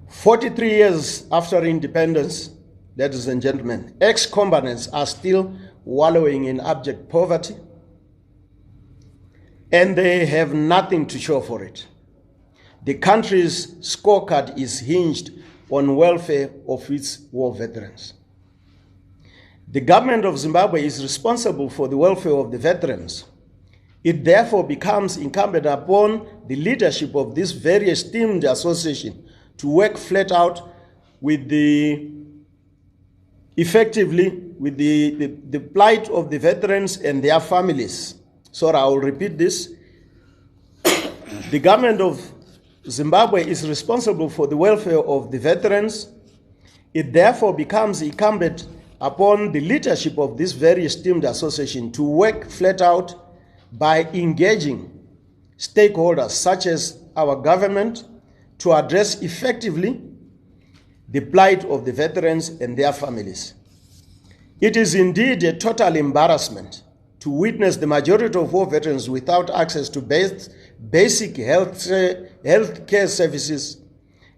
43 years after independence, ladies and gentlemen, ex-combatants are still wallowing in abject poverty, and they have nothing to show for it. The country's scorecard is hinged on welfare of its war veterans. The government of Zimbabwe is responsible for the welfare of the veterans. It therefore becomes incumbent upon the leadership of this very esteemed association to work flat out with the plight of the veterans and their families. Sorry, I will repeat this. The government of Zimbabwe is responsible for the welfare of the veterans. It therefore becomes incumbent upon the leadership of this very esteemed association to work flat out by engaging stakeholders such as our government to address effectively the plight of the veterans and their families. It is indeed a total embarrassment to witness the majority of war veterans without access to basic health care services,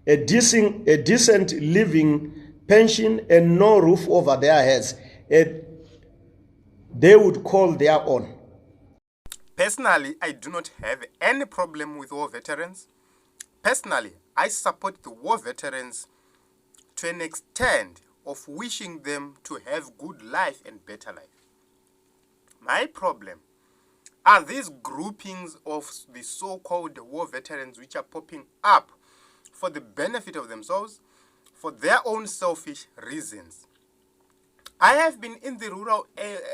a decent living pension, and no roof over their heads. They would call their own. Personally, I do not have any problem with war veterans. Personally, I support the war veterans to an extent of wishing them to have good life and better life. My problem are these groupings of the so-called war veterans which are popping up for the benefit of themselves, for their own selfish reasons. I have been in the rural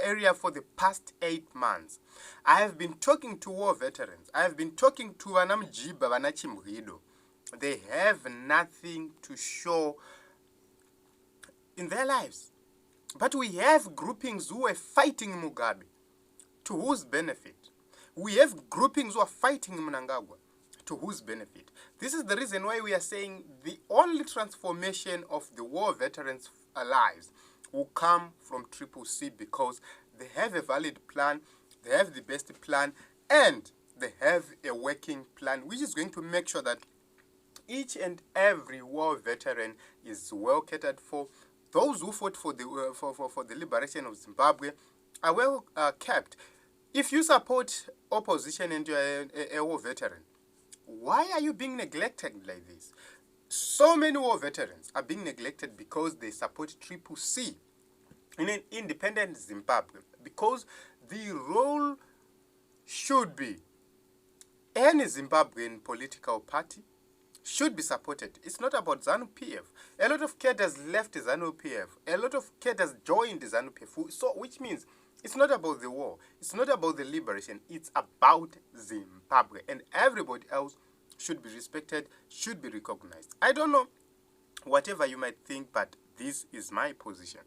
area for the past 8 months. I have been talking to war veterans. I have been talking to Vanamjiba, Vanachimrido. They have nothing to show in their lives. But we have groupings who are fighting Mugabe. To whose benefit? We have groupings who are fighting Mnangagwa. To whose benefit? This is the reason why we are saying the only transformation of the war veterans' lives will come from CCC, because they have a valid plan, they have the best plan, and they have a working plan which is going to make sure that each and every war veteran is well catered for. Those who fought for the liberation of Zimbabwe are well kept. If you support opposition and you're a war veteran, why are you being neglected like this? So many war veterans are being neglected because they support CCC in an independent Zimbabwe, because the role should be any Zimbabwean political party should be supported. It's not about ZANU-PF. A lot of cadres left ZANU-PF. A lot of cadres joined ZANU-PF. So, which means it's not about the war. It's not about the liberation. It's about Zimbabwe. And everybody else should be respected, should be recognized. I don't know whatever you might think, but this is my position.